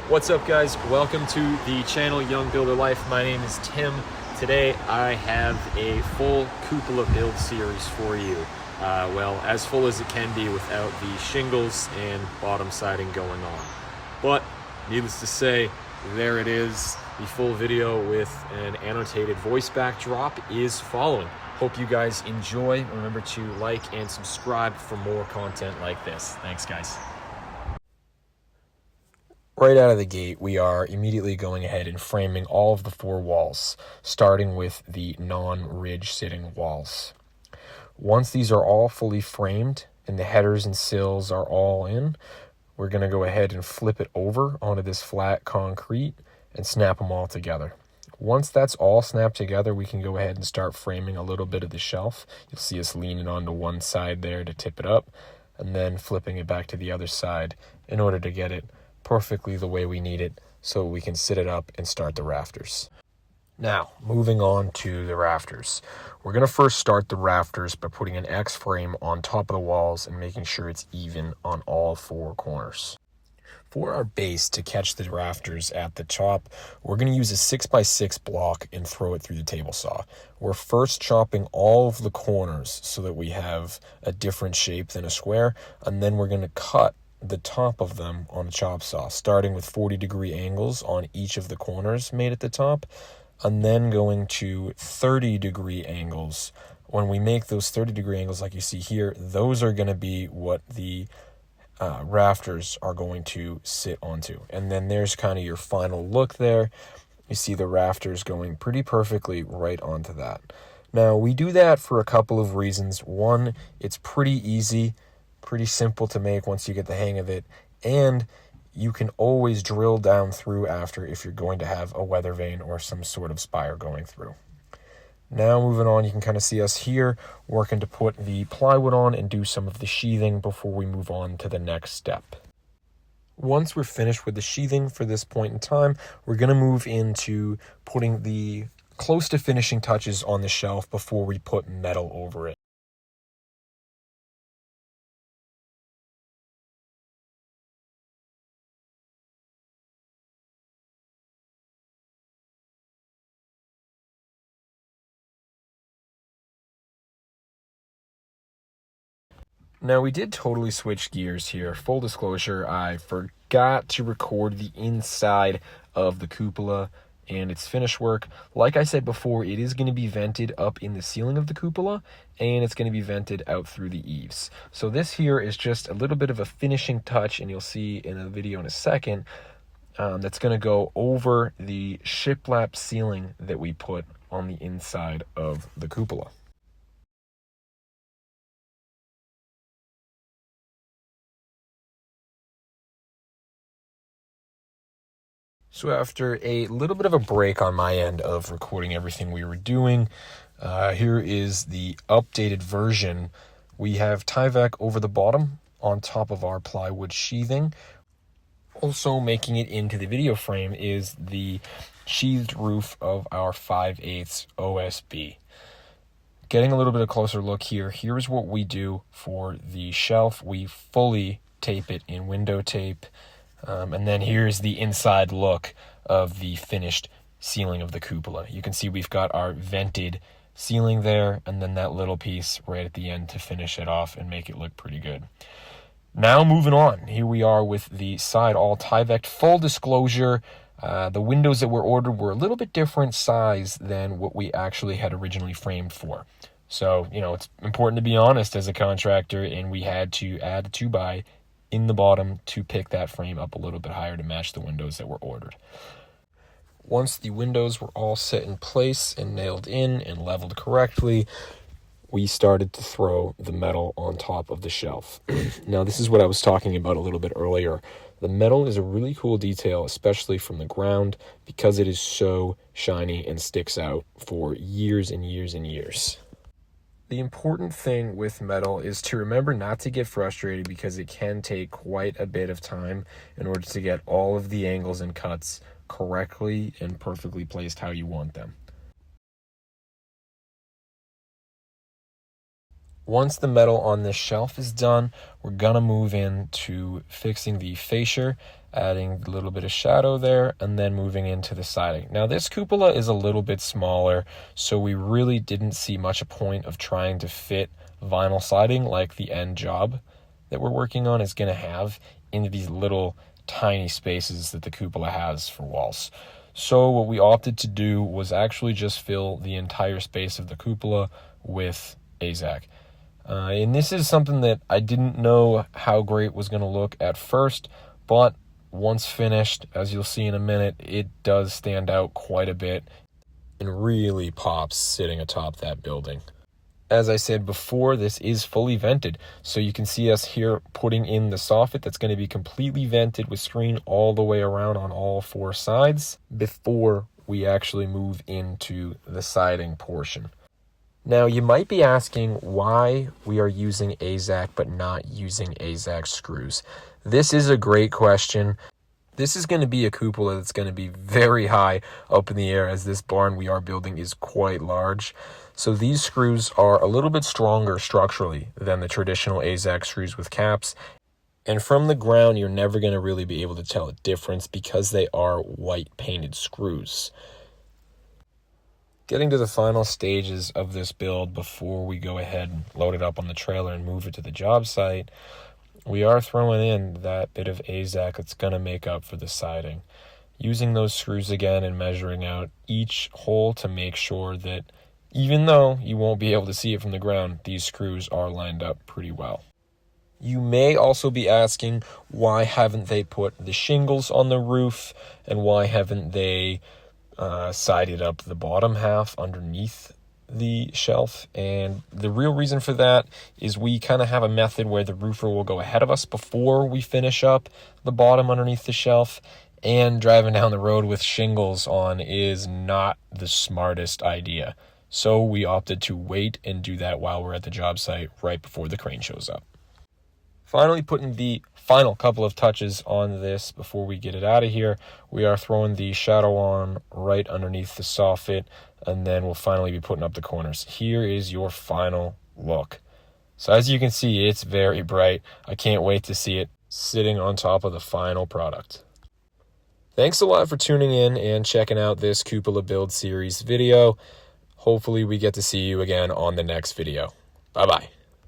What's up, guys? Welcome to the channel Young Builder Life. My name is Tim. Today I have a full cupola build series for you. Well, as full as it can be without the shingles and bottom siding going on. But needless to say, there it is. The full video with an annotated voice backdrop is following. Hope you guys enjoy. Remember to like and subscribe for more content like this. Thanks, guys. Right out of the gate, we are immediately going ahead and framing all of the four walls, starting with the non-ridge sitting walls. Once these are all fully framed and the headers and sills are all in, we're going to go ahead and flip it over onto this flat concrete and snap them all together. Once that's all snapped together, we can go ahead and start framing a little bit of the shelf. You'll see us leaning onto one side there to tip it up, and then flipping it back to the other side in order to get it perfectly the way we need it so we can sit it up and start the rafters. Now, moving on to the rafters. We're going to first start the rafters by putting an X frame on top of the walls and making sure it's even on all four corners. For our base to catch the rafters at the top, we're going to use a 6x6 block and throw it through the table saw. We're first chopping all of the corners so that we have a different shape than a square, and then we're going to cut the top of them on a chop saw, starting with 40-degree angles on each of the corners made at the top, and then going to 30-degree angles. When we make those 30-degree angles like you see here, those are going to be what the rafters are going to sit onto. And then there's kind of your final look there. You see the rafters going pretty perfectly right onto that. Now, we do that for a couple of reasons. One, it's pretty easy, pretty simple to make once you get the hang of it, and you can always drill down through after if you're going to have a weather vane or some sort of spire going through. Now moving on, you can kind of see us here working to put the plywood on and do some of the sheathing before we move on to the next step. Once we're finished with the sheathing for this point in time, we're going to move into putting the close to finishing touches on the shelf before we put metal over it. Now, we did totally switch gears here. Full disclosure, I forgot to record the inside of the cupola and its finish work. Like I said before, it is going to be vented up in the ceiling of the cupola, and it's going to be vented out through the eaves. So this here is just a little bit of a finishing touch, and you'll see in a video in a second, that's going to go over the shiplap ceiling that we put on the inside of the cupola. So after a little bit of a break on my end of recording everything we were doing, here is the updated version. We have Tyvek over the bottom on top of our plywood sheathing. Also making it into the video frame is the sheathed roof of our 5/8 OSB. Getting a little bit of a closer look here, here's what we do for the shelf. We fully tape it in window tape. And then here's the inside look of the finished ceiling of the cupola. You can see we've got our vented ceiling there, and then that little piece right at the end to finish it off and make it look pretty good. Now moving on, here we are with the side all Tyvek. Full disclosure, the windows that were ordered were a little bit different size than what we actually had originally framed for. So, it's important to be honest as a contractor, and we had to add a 2x in the bottom to pick that frame up a little bit higher to match the windows that were ordered. Once the windows were all set in place and nailed in and leveled correctly, we started to throw the metal on top of the shelf. Now, this is what I was talking about a little bit earlier. The metal is a really cool detail, especially from the ground, because it is so shiny and sticks out for years and years and years. The important thing with metal is to remember not to get frustrated, because it can take quite a bit of time in order to get all of the angles and cuts correctly and perfectly placed how you want them. Once the metal on this shelf is done, we're gonna move into fixing the fascia, adding a little bit of shadow there, and then moving into the siding. Now this cupola is a little bit smaller, so we really didn't see much a point of trying to fit vinyl siding like the end job that we're working on is gonna have into these little tiny spaces that the cupola has for walls. So what we opted to do was actually just fill the entire space of the cupola with AZAC. And this is something that I didn't know how great was going to look at first, but once finished, as you'll see in a minute, it does stand out quite a bit and really pops sitting atop that building. As I said before, this is fully vented, so you can see us here putting in the soffit that's going to be completely vented with screen all the way around on all four sides before we actually move into the siding portion. Now, you might be asking why we are using AZAC but not using AZAC screws. This is a great question. This is going to be a cupola that's going to be very high up in the air, as this barn we are building is quite large. So these screws are a little bit stronger structurally than the traditional AZAC screws with caps. And from the ground, you're never going to really be able to tell a difference because they are white painted screws. Getting to the final stages of this build before we go ahead and load it up on the trailer and move it to the job site, we are throwing in that bit of AZAC that's going to make up for the siding. Using those screws again and measuring out each hole to make sure that even though you won't be able to see it from the ground, these screws are lined up pretty well. You may also be asking, why haven't they put the shingles on the roof and why haven't they sided up the bottom half underneath the shelf? And the real reason for that is we kind of have a method where the roofer will go ahead of us before we finish up the bottom underneath the shelf, and driving down the road with shingles on is not the smartest idea. So we opted to wait and do that while we're at the job site right before the crane shows up. Finally, putting the final couple of touches on this before we get it out of here, we are throwing the shadow on right underneath the soffit, and then we'll finally be putting up the corners. Here is your final look. So as you can see, it's very bright. I can't wait to see it sitting on top of the final product. Thanks a lot for tuning in and checking out this Cupola Build series video. Hopefully we get to see you again on the next video. Bye-bye.